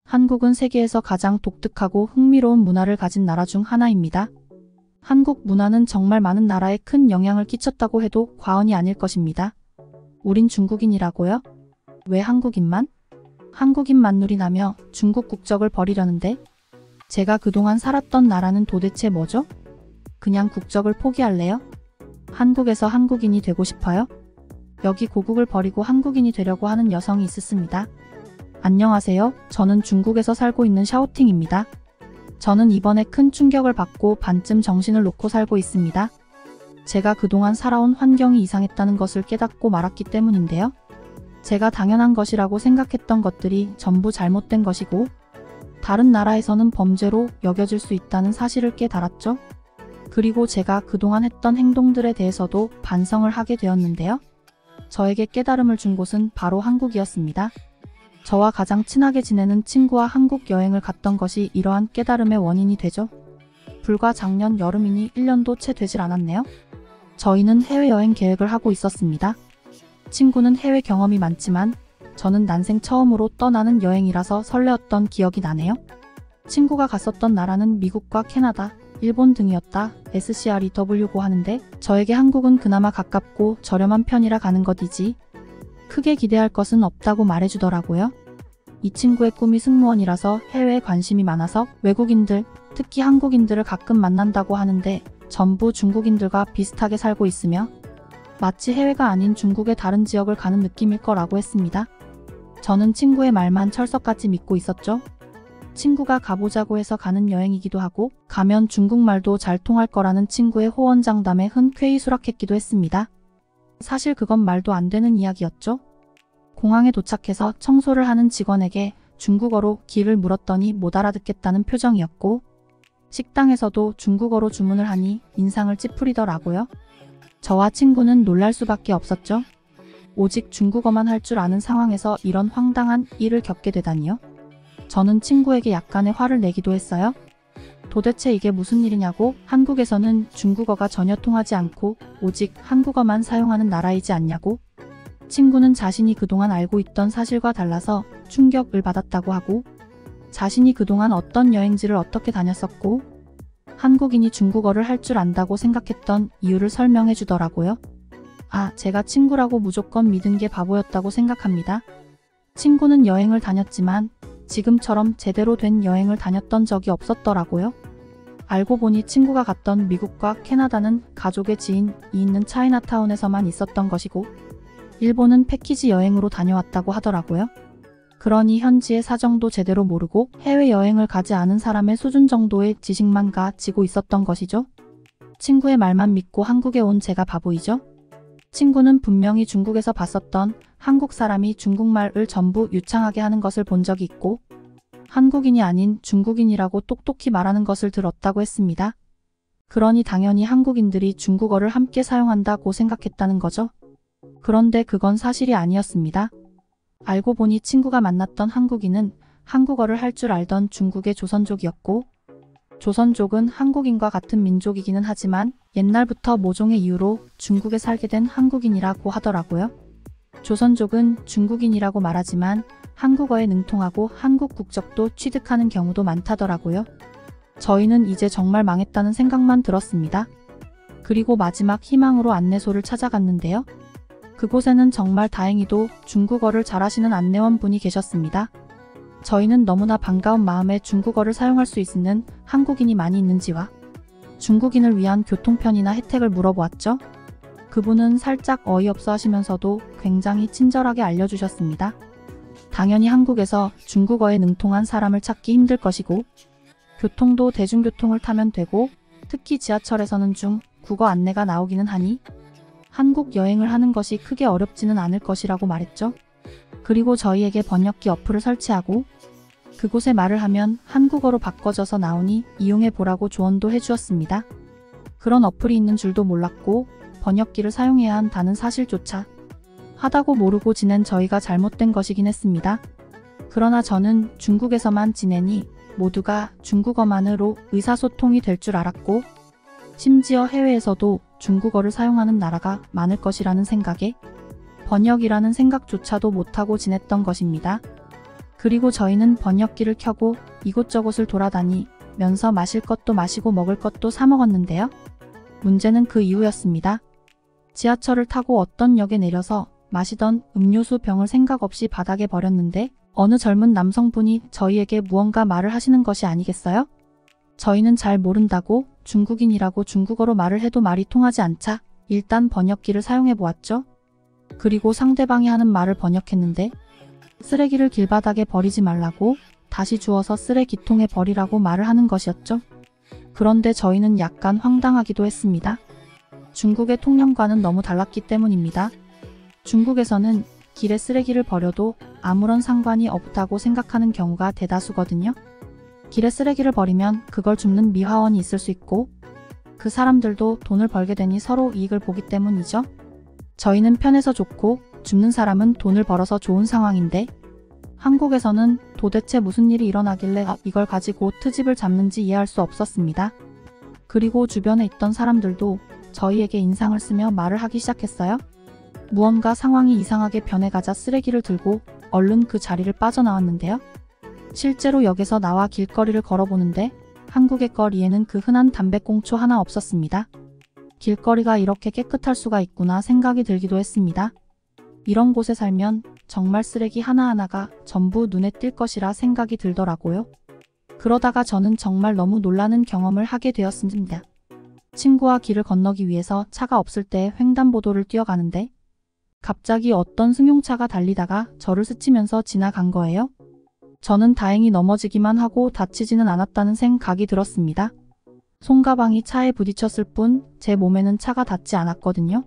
한국은 세계에서 가장 독특하고 흥미로운 문화를 가진 나라 중 하나입니다. 한국 문화는 정말 많은 나라에 큰 영향을 끼쳤다고 해도 과언이 아닐 것입니다. 우린 중국인이라고요? 왜 한국인만? 한국인 만누리나며 중국 국적을 버리려는데? 제가 그동안 살았던 나라는 도대체 뭐죠? 그냥 국적을 포기할래요? 한국에서 한국인이 되고 싶어요? 여기 고국을 버리고 한국인이 되려고 하는 여성이 있었습니다. 안녕하세요. 저는 중국에서 살고 있는 샤오팅입니다. 저는 이번에 큰 충격을 받고 반쯤 정신을 놓고 살고 있습니다. 제가 그동안 살아온 환경이 이상했다는 것을 깨닫고 말았기 때문인데요. 제가 당연한 것이라고 생각했던 것들이 전부 잘못된 것이고 다른 나라에서는 범죄로 여겨질 수 있다는 사실을 깨달았죠. 그리고 제가 그동안 했던 행동들에 대해서도 반성을 하게 되었는데요. 저에게 깨달음을 준 곳은 바로 한국이었습니다. 저와 가장 친하게 지내는 친구와 한국 여행을 갔던 것이 이러한 깨달음의 원인이 되죠. 불과 작년 여름이니 1년도 채 되질 않았네요. 저희는 해외여행 계획을 하고 있었습니다. 친구는 해외 경험이 많지만 저는 난생 처음으로 떠나는 여행이라서 설레었던 기억이 나네요. 친구가 갔었던 나라는 미국과 캐나다, 일본 등이었다. SCREW고 하는데 저에게 한국은 그나마 가깝고 저렴한 편이라 가는 것이지 크게 기대할 것은 없다고 말해주더라고요. 이 친구의 꿈이 승무원이라서 해외에 관심이 많아서 외국인들, 특히 한국인들을 가끔 만난다고 하는데 전부 중국인들과 비슷하게 살고 있으며 마치 해외가 아닌 중국의 다른 지역을 가는 느낌일 거라고 했습니다. 저는 친구의 말만 철석같이 믿고 있었죠. 친구가 가보자고 해서 가는 여행이기도 하고 가면 중국말도 잘 통할 거라는 친구의 호언장담에 흔쾌히 수락했기도 했습니다. 사실 그건 말도 안 되는 이야기였죠. 공항에 도착해서 청소를 하는 직원에게 중국어로 길을 물었더니 못 알아듣겠다는 표정이었고 식당에서도 중국어로 주문을 하니 인상을 찌푸리더라고요. 저와 친구는 놀랄 수밖에 없었죠. 오직 중국어만 할 줄 아는 상황에서 이런 황당한 일을 겪게 되다니요. 저는 친구에게 약간의 화를 내기도 했어요. 도대체 이게 무슨 일이냐고. 한국에서는 중국어가 전혀 통하지 않고 오직 한국어만 사용하는 나라이지 않냐고. 친구는 자신이 그동안 알고 있던 사실과 달라서 충격을 받았다고 하고 자신이 그동안 어떤 여행지를 어떻게 다녔었고 한국인이 중국어를 할 줄 안다고 생각했던 이유를 설명해 주더라고요. 제가 친구라고 무조건 믿은 게 바보였다고 생각합니다. 친구는 여행을 다녔지만 지금처럼 제대로 된 여행을 다녔던 적이 없었더라고요. 알고 보니 친구가 갔던 미국과 캐나다는 가족의 지인이 있는 차이나타운에서만 있었던 것이고 일본은 패키지 여행으로 다녀왔다고 하더라고요. 그러니 현지의 사정도 제대로 모르고 해외여행을 가지 않은 사람의 수준 정도의 지식만 가지고 있었던 것이죠. 친구의 말만 믿고 한국에 온 제가 바보이죠. 친구는 분명히 중국에서 봤었던 한국 사람이 중국말을 전부 유창하게 하는 것을 본 적이 있고 한국인이 아닌 중국인이라고 똑똑히 말하는 것을 들었다고 했습니다. 그러니 당연히 한국인들이 중국어를 함께 사용한다고 생각했다는 거죠. 그런데 그건 사실이 아니었습니다. 알고 보니 친구가 만났던 한국인은 한국어를 할 줄 알던 중국의 조선족이었고 조선족은 한국인과 같은 민족이기는 하지만 옛날부터 모종의 이유로 중국에 살게 된 한국인이라고 하더라고요. 조선족은 중국인이라고 말하지만 한국어에 능통하고 한국 국적도 취득하는 경우도 많다더라고요. 저희는 이제 정말 망했다는 생각만 들었습니다. 그리고 마지막 희망으로 안내소를 찾아갔는데요. 그곳에는 정말 다행히도 중국어를 잘하시는 안내원분이 계셨습니다. 저희는 너무나 반가운 마음에 중국어를 사용할 수 있는 한국인이 많이 있는지와 중국인을 위한 교통편이나 혜택을 물어보았죠. 그분은 살짝 어이없어 하시면서도 굉장히 친절하게 알려주셨습니다. 당연히 한국에서 중국어에 능통한 사람을 찾기 힘들 것이고 교통도 대중교통을 타면 되고 특히 지하철에서는 중국어 안내가 나오기는 하니 한국 여행을 하는 것이 크게 어렵지는 않을 것이라고 말했죠. 그리고 저희에게 번역기 어플을 설치하고 그곳에 말을 하면 한국어로 바꿔져서 나오니 이용해 보라고 조언도 해주었습니다. 그런 어플이 있는 줄도 몰랐고 번역기를 사용해야 한다는 사실조차 하다고 모르고 지낸 저희가 잘못된 것이긴 했습니다. 그러나 저는 중국에서만 지내니 모두가 중국어만으로 의사소통이 될 줄 알았고 심지어 해외에서도 중국어를 사용하는 나라가 많을 것이라는 생각에 번역이라는 생각조차도 못하고 지냈던 것입니다. 그리고 저희는 번역기를 켜고 이곳저곳을 돌아다니면서 마실 것도 마시고 먹을 것도 사 먹었는데요. 문제는 그 이후였습니다. 지하철을 타고 어떤 역에 내려서 마시던 음료수 병을 생각 없이 바닥에 버렸는데 어느 젊은 남성분이 저희에게 무언가 말을 하시는 것이 아니겠어요? 저희는 잘 모른다고 중국인이라고 중국어로 말을 해도 말이 통하지 않자 일단 번역기를 사용해 보았죠. 그리고 상대방이 하는 말을 번역했는데 쓰레기를 길바닥에 버리지 말라고 다시 주워서 쓰레기통에 버리라고 말을 하는 것이었죠. 그런데 저희는 약간 황당하기도 했습니다. 중국의 통념과는 너무 달랐기 때문입니다. 중국에서는 길에 쓰레기를 버려도 아무런 상관이 없다고 생각하는 경우가 대다수거든요. 길에 쓰레기를 버리면 그걸 줍는 미화원이 있을 수 있고 그 사람들도 돈을 벌게 되니 서로 이익을 보기 때문이죠. 저희는 편해서 좋고 줍는 사람은 돈을 벌어서 좋은 상황인데 한국에서는 도대체 무슨 일이 일어나길래 이걸 가지고 트집을 잡는지 이해할 수 없었습니다. 그리고 주변에 있던 사람들도 저희에게 인상을 쓰며 말을 하기 시작했어요. 무언가 상황이 이상하게 변해가자 쓰레기를 들고 얼른 그 자리를 빠져나왔는데요. 실제로 역에서 나와 길거리를 걸어보는데 한국의 거리에는 그 흔한 담배꽁초 하나 없었습니다. 길거리가 이렇게 깨끗할 수가 있구나 생각이 들기도 했습니다. 이런 곳에 살면 정말 쓰레기 하나하나가 전부 눈에 띌 것이라 생각이 들더라고요. 그러다가 저는 정말 너무 놀라는 경험을 하게 되었습니다. 친구와 길을 건너기 위해서 차가 없을 때 횡단보도를 뛰어가는데 갑자기 어떤 승용차가 달리다가 저를 스치면서 지나간 거예요. 저는 다행히 넘어지기만 하고 다치지는 않았다는 생각이 들었습니다. 손가방이 차에 부딪혔을 뿐 제 몸에는 차가 닿지 않았거든요.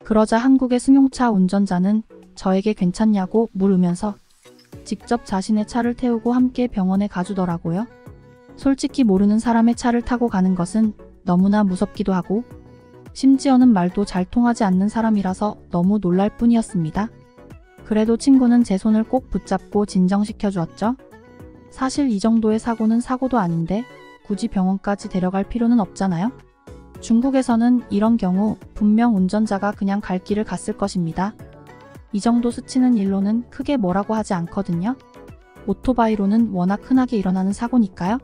그러자 한국의 승용차 운전자는 저에게 괜찮냐고 물으면서 직접 자신의 차를 태우고 함께 병원에 가주더라고요. 솔직히 모르는 사람의 차를 타고 가는 것은 너무나 무섭기도 하고 심지어는 말도 잘 통하지 않는 사람이라서 너무 놀랄 뿐이었습니다. 그래도 친구는 제 손을 꼭 붙잡고 진정시켜 주었죠. 사실 이 정도의 사고는 사고도 아닌데 굳이 병원까지 데려갈 필요는 없잖아요. 중국에서는 이런 경우 분명 운전자가 그냥 갈 길을 갔을 것입니다. 이 정도 스치는 일로는 크게 뭐라고 하지 않거든요. 오토바이로는 워낙 흔하게 일어나는 사고니까요.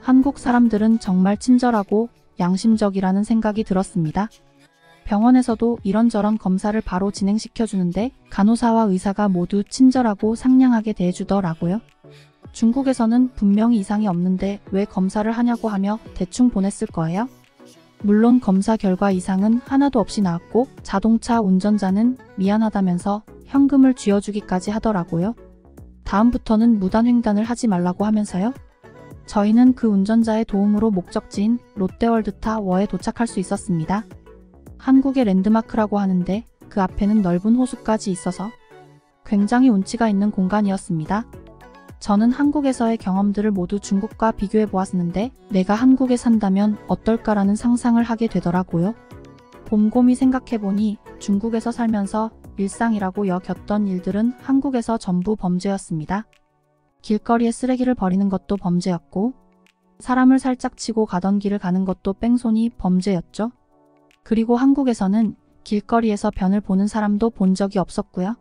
한국 사람들은 정말 친절하고 양심적이라는 생각이 들었습니다. 병원에서도 이런저런 검사를 바로 진행시켜주는데 간호사와 의사가 모두 친절하고 상냥하게 대해주더라고요. 중국에서는 분명히 이상이 없는데 왜 검사를 하냐고 하며 대충 보냈을 거예요. 물론 검사 결과 이상은 하나도 없이 나왔고 자동차 운전자는 미안하다면서 현금을 쥐어주기까지 하더라고요. 다음부터는 무단횡단을 하지 말라고 하면서요. 저희는 그 운전자의 도움으로 목적지인 롯데월드타워에 도착할 수 있었습니다. 한국의 랜드마크라고 하는데 그 앞에는 넓은 호수까지 있어서 굉장히 운치가 있는 공간이었습니다. 저는 한국에서의 경험들을 모두 중국과 비교해 보았는데 내가 한국에 산다면 어떨까라는 상상을 하게 되더라고요. 곰곰이 생각해보니 중국에서 살면서 일상이라고 여겼던 일들은 한국에서 전부 범죄였습니다. 길거리에 쓰레기를 버리는 것도 범죄였고 사람을 살짝 치고 가던 길을 가는 것도 뺑소니 범죄였죠. 그리고 한국에서는 길거리에서 변을 보는 사람도 본 적이 없었고요.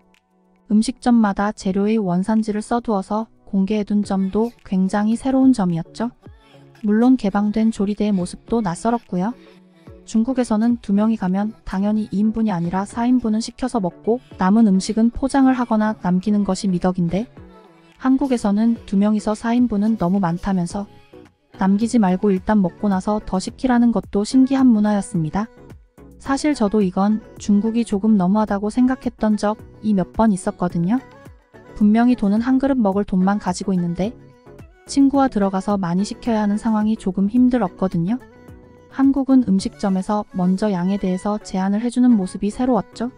음식점마다 재료의 원산지를 써두어서 공개해둔 점도 굉장히 새로운 점이었죠. 물론 개방된 조리대의 모습도 낯설었고요. 중국에서는 2명이 가면 당연히 2인분이 아니라 4인분은 시켜서 먹고 남은 음식은 포장을 하거나 남기는 것이 미덕인데 한국에서는 2명이서 4인분은 너무 많다면서 남기지 말고 일단 먹고 나서 더 시키라는 것도 신기한 문화였습니다. 사실 저도 이건 중국이 조금 너무하다고 생각했던 적이 몇 번 있었거든요. 분명히 돈은 한 그릇 먹을 돈만 가지고 있는데 친구와 들어가서 많이 시켜야 하는 상황이 조금 힘들었거든요. 한국은 음식점에서 먼저 양에 대해서 제한을 해주는 모습이 새로웠죠.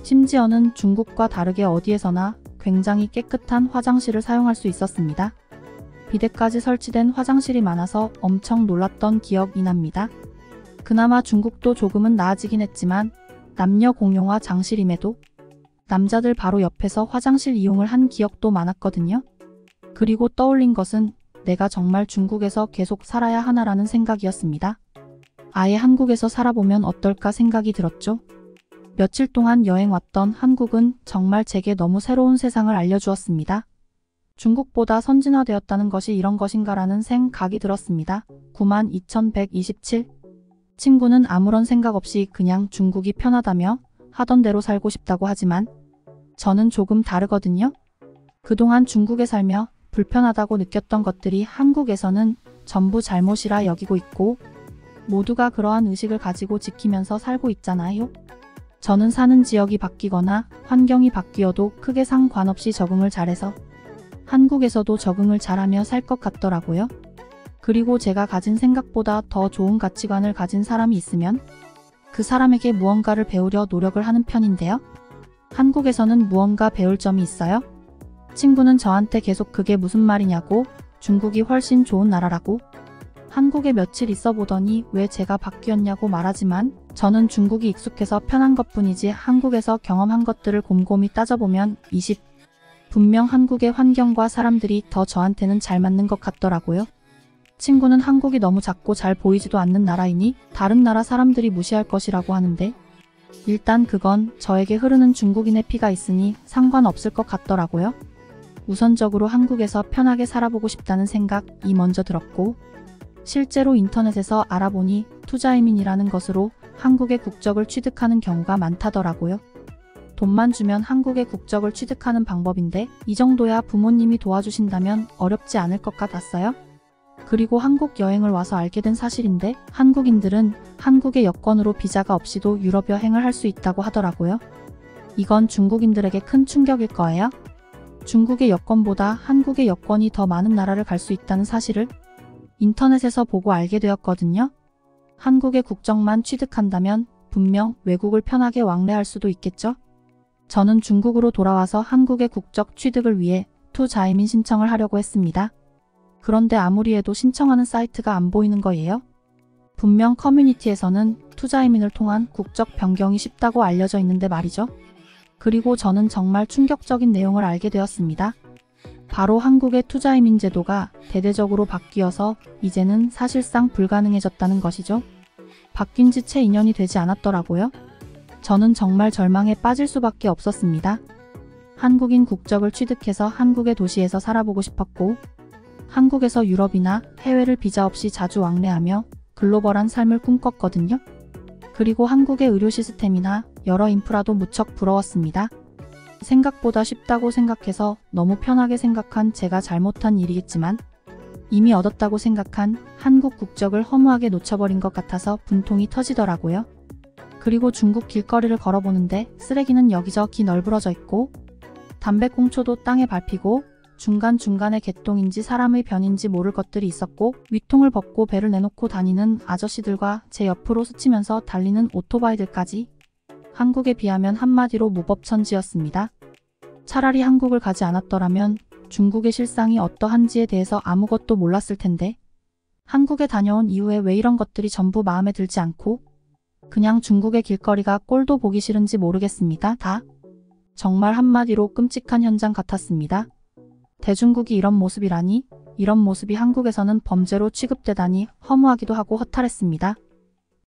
심지어는 중국과 다르게 어디에서나 굉장히 깨끗한 화장실을 사용할 수 있었습니다. 비데까지 설치된 화장실이 많아서 엄청 놀랐던 기억이 납니다. 그나마 중국도 조금은 나아지긴 했지만 남녀 공용화 장실임에도 남자들 바로 옆에서 화장실 이용을 한 기억도 많았거든요. 그리고 떠올린 것은 내가 정말 중국에서 계속 살아야 하나라는 생각이었습니다. 아예 한국에서 살아보면 어떨까 생각이 들었죠. 며칠 동안 여행 왔던 한국은 정말 제게 너무 새로운 세상을 알려주었습니다. 중국보다 선진화되었다는 것이 이런 것인가라는 생각이 들었습니다. 92,127. 친구는 아무런 생각 없이 그냥 중국이 편하다며 하던 대로 살고 싶다고 하지만 저는 조금 다르거든요. 그동안 중국에 살며 불편하다고 느꼈던 것들이 한국에서는 전부 잘못이라 여기고 있고 모두가 그러한 의식을 가지고 지키면서 살고 있잖아요. 저는 사는 지역이 바뀌거나 환경이 바뀌어도 크게 상관없이 적응을 잘해서 한국에서도 적응을 잘하며 살 것 같더라고요. 그리고 제가 가진 생각보다 더 좋은 가치관을 가진 사람이 있으면 그 사람에게 무언가를 배우려 노력을 하는 편인데요. 한국에서는 무언가 배울 점이 있어요? 친구는 저한테 계속 그게 무슨 말이냐고, 중국이 훨씬 좋은 나라라고, 한국에 며칠 있어 보더니 왜 제가 바뀌었냐고 말하지만 저는 중국이 익숙해서 편한 것뿐이지 한국에서 경험한 것들을 곰곰이 따져보면 분명 한국의 환경과 사람들이 더 저한테는 잘 맞는 것 같더라고요. 친구는 한국이 너무 작고 잘 보이지도 않는 나라이니 다른 나라 사람들이 무시할 것이라고 하는데 일단 그건 저에게 흐르는 중국인의 피가 있으니 상관없을 것 같더라고요. 우선적으로 한국에서 편하게 살아보고 싶다는 생각이 먼저 들었고 실제로 인터넷에서 알아보니 투자이민이라는 것으로 한국의 국적을 취득하는 경우가 많다더라고요. 돈만 주면 한국의 국적을 취득하는 방법인데 이 정도야 부모님이 도와주신다면 어렵지 않을 것 같았어요. 그리고 한국 여행을 와서 알게 된 사실인데 한국인들은 한국의 여권으로 비자가 없이도 유럽 여행을 할 수 있다고 하더라고요. 이건 중국인들에게 큰 충격일 거예요. 중국의 여권보다 한국의 여권이 더 많은 나라를 갈 수 있다는 사실을 인터넷에서 보고 알게 되었거든요. 한국의 국적만 취득한다면 분명 외국을 편하게 왕래할 수도 있겠죠. 저는 중국으로 돌아와서 한국의 국적 취득을 위해 투자이민 신청을 하려고 했습니다. 그런데 아무리 해도 신청하는 사이트가 안 보이는 거예요. 분명 커뮤니티에서는 투자이민을 통한 국적 변경이 쉽다고 알려져 있는데 말이죠. 그리고 저는 정말 충격적인 내용을 알게 되었습니다. 바로 한국의 투자이민 제도가 대대적으로 바뀌어서 이제는 사실상 불가능해졌다는 것이죠. 바뀐 지 채 2년이 되지 않았더라고요. 저는 정말 절망에 빠질 수밖에 없었습니다. 한국인 국적을 취득해서 한국의 도시에서 살아보고 싶었고 한국에서 유럽이나 해외를 비자 없이 자주 왕래하며 글로벌한 삶을 꿈꿨거든요. 그리고 한국의 의료 시스템이나 여러 인프라도 무척 부러웠습니다. 생각보다 쉽다고 생각해서 너무 편하게 생각한 제가 잘못한 일이겠지만 이미 얻었다고 생각한 한국 국적을 허무하게 놓쳐버린 것 같아서 분통이 터지더라고요. 그리고 중국 길거리를 걸어보는데 쓰레기는 여기저기 널브러져 있고 담배꽁초도 땅에 밟히고 중간중간에 개똥인지 사람의 변인지 모를 것들이 있었고 위통을 벗고 배를 내놓고 다니는 아저씨들과 제 옆으로 스치면서 달리는 오토바이들까지 한국에 비하면 한마디로 무법천지였습니다. 차라리 한국을 가지 않았더라면 중국의 실상이 어떠한지에 대해서 아무것도 몰랐을 텐데 한국에 다녀온 이후에 왜 이런 것들이 전부 마음에 들지 않고 그냥 중국의 길거리가 꼴도 보기 싫은지 모르겠습니다. 다 정말 한마디로 끔찍한 현장 같았습니다. 대중국이 이런 모습이라니, 이런 모습이 한국에서는 범죄로 취급되다니 허무하기도 하고 허탈했습니다.